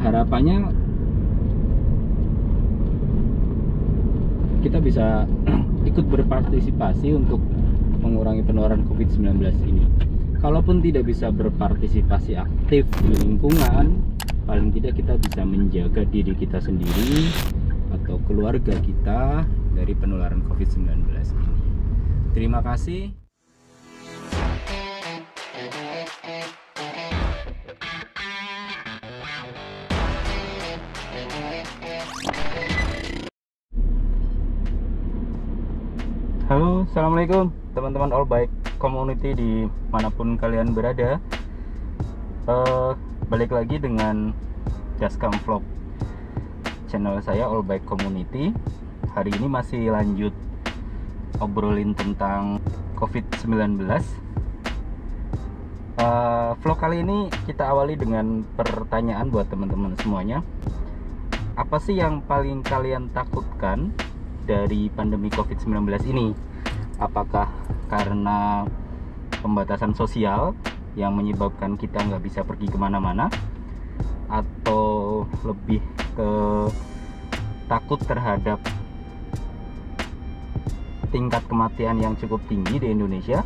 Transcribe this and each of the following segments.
harapannya kita bisa ikut berpartisipasi untuk mengurangi penularan COVID-19 ini. Kalaupun tidak bisa berpartisipasi aktif di lingkungan, paling tidak kita bisa menjaga diri kita sendiri atau keluarga kita dari penularan COVID-19 ini. Terima kasih. Halo, assalamualaikum teman-teman All Bike Community dimanapun kalian berada. Balik lagi dengan Jaskam Vlog, channel saya All Bike Community. Hari ini masih lanjut obrolin tentang COVID-19. Vlog kali ini kita awali dengan pertanyaan buat teman-teman semuanya. Apa sih yang paling kalian takutkan dari pandemi COVID-19 ini? Apakah karena pembatasan sosial yang menyebabkan kita nggak bisa pergi kemana-mana, atau lebih ke takut terhadap tingkat kematian yang cukup tinggi di Indonesia,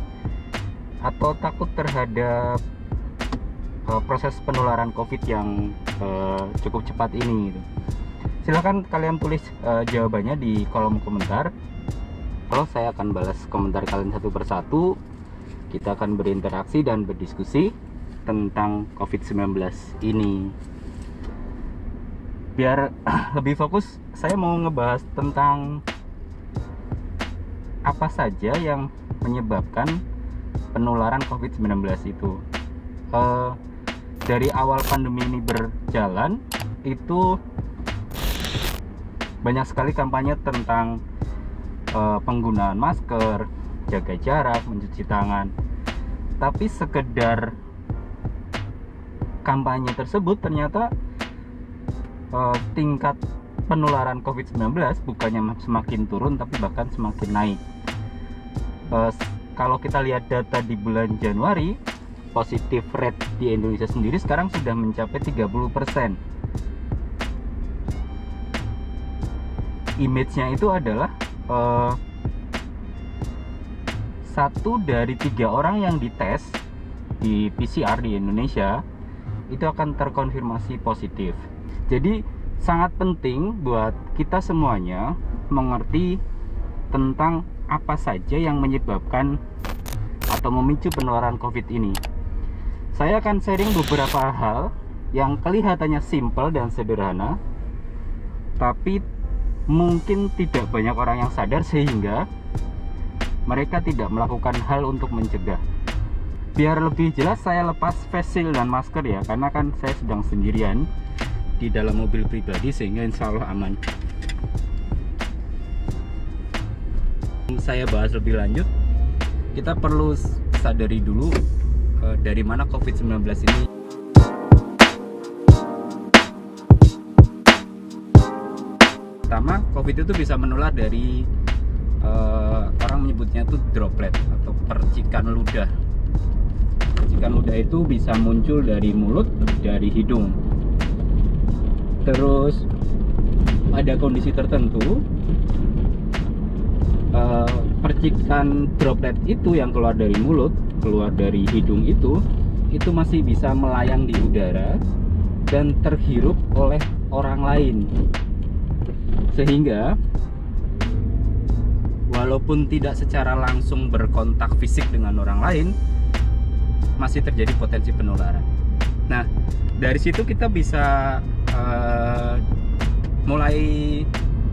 atau takut terhadap proses penularan COVID yang cukup cepat ini gitu. Silahkan kalian tulis jawabannya di kolom komentar. Kalau saya akan balas komentar kalian satu persatu. Kita akan berinteraksi dan berdiskusi tentang COVID-19 ini. Biar lebih fokus, saya mau ngebahas tentang apa saja yang menyebabkan penularan COVID-19 itu. Dari awal pandemi ini berjalan, itu banyak sekali kampanye tentang penggunaan masker, jaga jarak, mencuci tangan. Tapi sekedar kampanye tersebut ternyata tingkat penularan COVID-19 bukannya semakin turun, tapi bahkan semakin naik. Kalau kita lihat data di bulan Januari, positif rate di Indonesia sendiri sekarang sudah mencapai 30%. Image-nya itu adalah 1 dari 3 orang yang dites di PCR di Indonesia itu akan terkonfirmasi positif. Jadi sangat penting buat kita semuanya mengerti tentang apa saja yang menyebabkan atau memicu penularan COVID ini. Saya akan sharing beberapa hal yang kelihatannya simpel dan sederhana, tapi mungkin tidak banyak orang yang sadar sehingga mereka tidak melakukan hal untuk mencegah. Biar lebih jelas, saya lepas face shield dan masker ya, karena kan saya sedang sendirian di dalam mobil pribadi sehingga insya Allah aman. Saya bahas lebih lanjut, kita perlu sadari dulu dari mana COVID-19 ini. Pertama, COVID itu bisa menular dari orang menyebutnya itu droplet atau percikan ludah. Percikan ludah itu bisa muncul dari mulut, dari hidung. Terus pada kondisi tertentu, percikan droplet itu yang keluar dari mulut, keluar dari hidung itu masih bisa melayang di udara dan terhirup oleh orang lain. Sehingga walaupun tidak secara langsung berkontak fisik dengan orang lain, masih terjadi potensi penularan. Nah, dari situ kita bisa mulai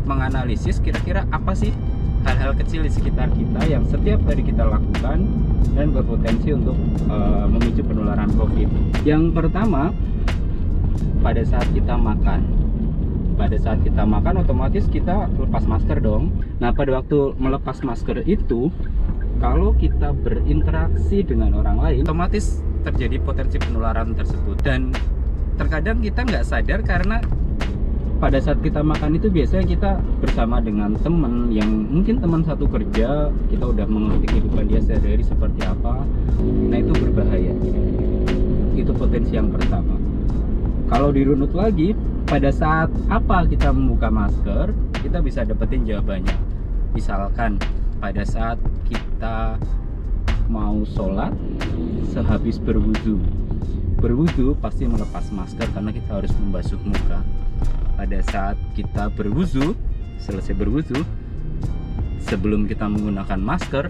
menganalisis kira-kira apa sih hal-hal kecil di sekitar kita yang setiap hari kita lakukan dan berpotensi untuk memicu penularan COVID. Yang pertama, pada saat kita makan. Pada saat kita makan otomatis kita lepas masker dong. Nah, pada waktu melepas masker itu, kalau kita berinteraksi dengan orang lain, otomatis terjadi potensi penularan tersebut. Dan terkadang kita nggak sadar karena pada saat kita makan itu biasanya kita bersama dengan teman yang mungkin teman satu kerja, kita udah mengerti kehidupan dia sehari-hari seperti apa. Nah, itu berbahaya. Itu potensi yang pertama. Kalau dirunut lagi, pada saat apa kita membuka masker, kita bisa dapetin jawabannya. Misalkan pada saat kita mau sholat, sehabis berwudu pasti melepas masker karena kita harus membasuh muka. Pada saat kita selesai berwudu, sebelum kita menggunakan masker,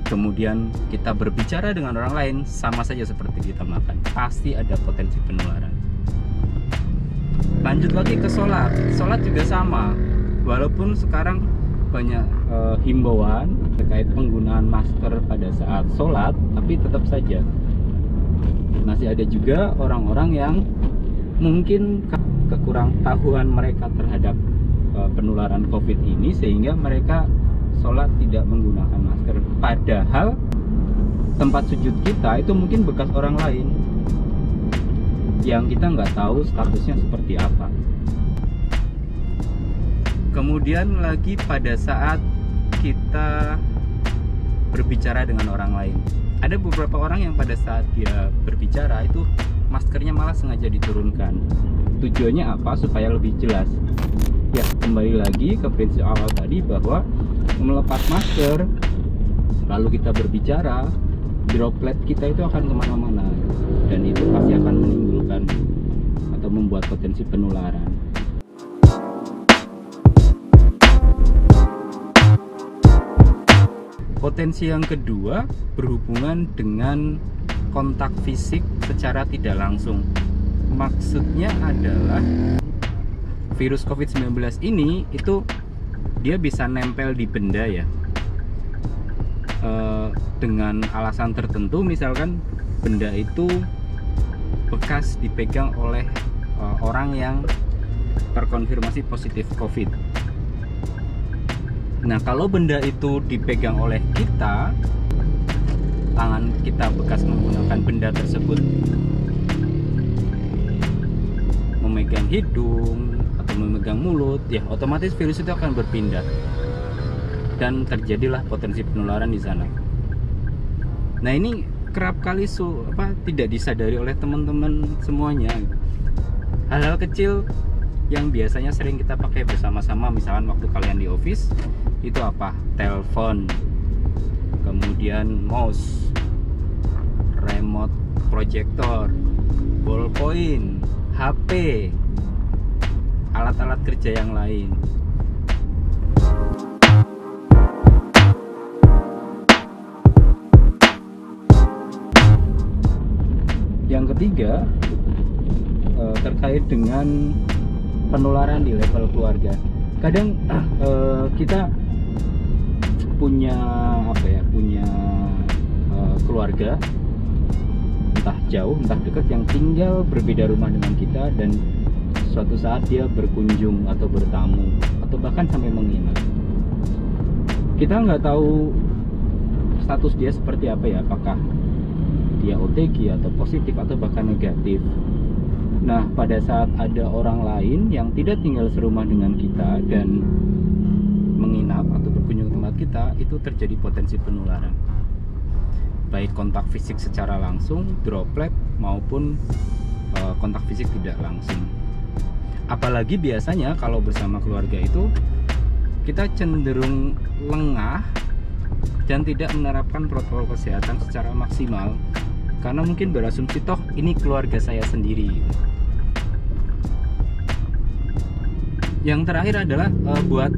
kemudian kita berbicara dengan orang lain, sama saja seperti kita makan, pasti ada potensi penularan. Lanjut lagi ke sholat juga sama. Walaupun sekarang banyak himbauan terkait penggunaan masker pada saat sholat, tapi tetap saja masih ada juga orang-orang yang mungkin kekurang tahuan mereka terhadap penularan COVID ini, sehingga mereka sholat tidak menggunakan masker. Padahal tempat sujud kita itu mungkin bekas orang lain yang kita nggak tahu statusnya seperti apa. Kemudian lagi pada saat kita berbicara dengan orang lain, ada beberapa orang yang pada saat dia berbicara itu maskernya malah sengaja diturunkan. Tujuannya apa? Supaya lebih jelas. Ya, kembali lagi ke prinsip awal tadi bahwa melepas masker lalu kita berbicara, droplet kita itu akan kemana-mana, dan itu pasti akan menimbulkan atau membuat potensi penularan. Potensi yang kedua berhubungan dengan kontak fisik secara tidak langsung. Maksudnya adalah virus COVID-19 ini itu dia bisa nempel di benda ya, dengan alasan tertentu. Misalkan benda itu bekas dipegang oleh orang yang terkonfirmasi positif COVID. Nah, kalau benda itu dipegang oleh kita, tangan kita bekas menggunakan benda tersebut memegang hidung atau memegang mulut, ya otomatis virus itu akan berpindah dan terjadilah potensi penularan di sana. Nah, ini kerap kali tidak disadari oleh teman-teman semuanya. Hal-hal kecil yang biasanya sering kita pakai bersama-sama, misalkan waktu kalian di office, itu apa? Telepon, kemudian mouse, remote projector, ballpoint, HP, alat-alat kerja yang lain. Yang ketiga, terkait dengan penularan di level keluarga. Kadang kita punya keluarga, entah jauh entah dekat, yang tinggal berbeda rumah dengan kita, dan suatu saat dia berkunjung atau bertamu atau bahkan sampai menginap. Kita nggak tahu status dia seperti apa ya, apakah dia OTG atau positif atau bahkan negatif. Nah, pada saat ada orang lain yang tidak tinggal serumah dengan kita dan menginap atau berkunjung ke tempat kita, itu terjadi potensi penularan, baik kontak fisik secara langsung, droplet, maupun kontak fisik tidak langsung. Apalagi biasanya kalau bersama keluarga itu kita cenderung lengah dan tidak menerapkan protokol kesehatan secara maksimal, karena mungkin berasumsi toh ini keluarga saya sendiri. Yang terakhir adalah buat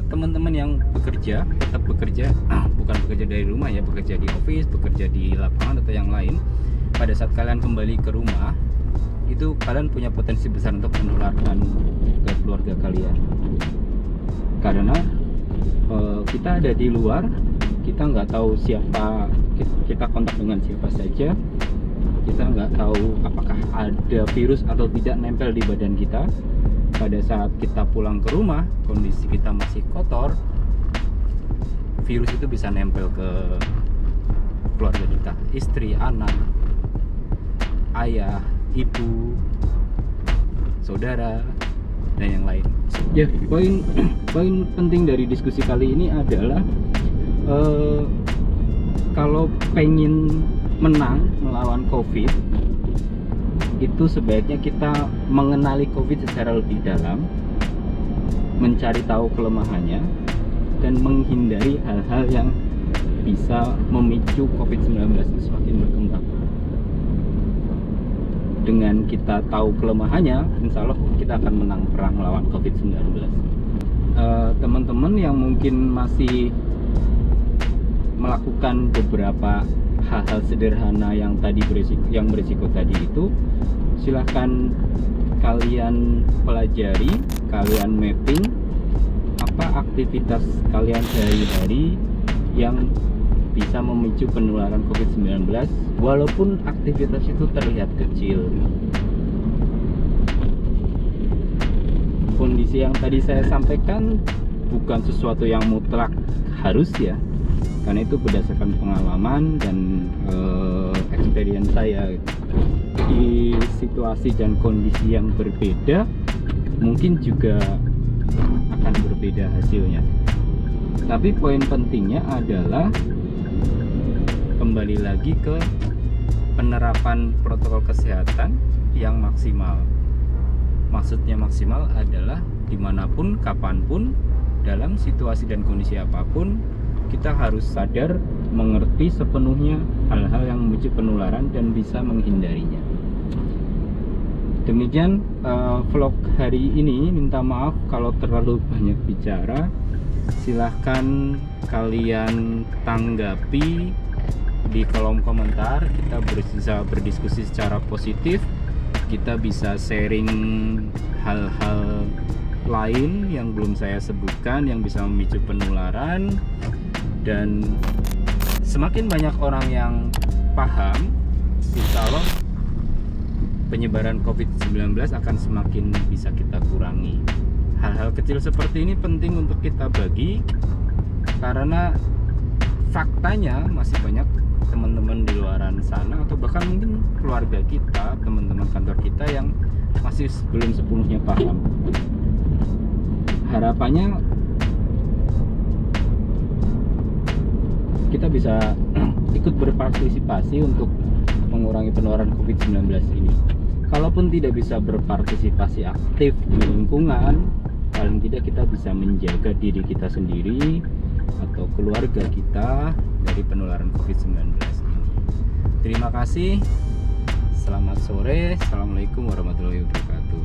teman-teman yang bekerja, tetap bekerja, bukan bekerja dari rumah ya, bekerja di office, bekerja di lapangan atau yang lain. Pada saat kalian kembali ke rumah, itu kalian punya potensi besar untuk menularkan ke keluarga kalian. Karena kita ada di luar, kita nggak tahu siapa, kita kontak dengan siapa saja, kita nggak tahu apakah ada virus atau tidak nempel di badan kita. Pada saat kita pulang ke rumah, kondisi kita masih kotor, virus itu bisa nempel ke keluarga kita, istri, anak, ayah, ibu, saudara, dan yang lain. Ya, poin penting dari diskusi kali ini adalah kalau pengen menang melawan COVID, itu sebaiknya kita mengenali COVID secara lebih dalam, mencari tahu kelemahannya, dan menghindari hal-hal yang bisa memicu COVID-19 itu semakin berkembang. Dengan kita tahu kelemahannya, insya Allah kita akan menang perang melawan COVID-19. Teman-teman yang mungkin masih melakukan beberapa hal-hal sederhana yang berisiko tadi itu, silahkan kalian pelajari, kalian mapping apa aktivitas kalian sehari-hari yang bisa memicu penularan COVID-19, walaupun aktivitas itu terlihat kecil. Kondisi yang tadi saya sampaikan bukan sesuatu yang mutlak harus ya, karena itu berdasarkan pengalaman dan experience saya. Di situasi dan kondisi yang berbeda mungkin juga akan berbeda hasilnya. Tapi poin pentingnya adalah kembali lagi ke penerapan protokol kesehatan yang maksimal. Maksudnya maksimal adalah dimanapun, kapanpun, dalam situasi dan kondisi apapun, kita harus sadar, mengerti sepenuhnya hal-hal yang memicu penularan dan bisa menghindarinya. Demikian vlog hari ini. Minta maaf kalau terlalu banyak bicara. Silahkan kalian tanggapi di kolom komentar. Kita bisa berdiskusi secara positif. Kita bisa sharing hal-hal lain yang belum saya sebutkan yang bisa memicu penularan. Dan semakin banyak orang yang paham, insya Allah penyebaran COVID-19 akan semakin bisa kita kurangi. Hal-hal kecil seperti ini penting untuk kita bagi, karena faktanya masih banyak teman-teman di luaran sana, atau bahkan mungkin keluarga kita, teman-teman kantor kita yang masih belum sepenuhnya paham. Harapannya kita bisa ikut berpartisipasi untuk mengurangi penularan COVID-19 ini. Kalaupun tidak bisa berpartisipasi aktif di lingkungan, paling tidak kita bisa menjaga diri kita sendiri atau keluarga kita dari penularan COVID-19 ini. Terima kasih. Selamat sore. Assalamualaikum warahmatullahi wabarakatuh.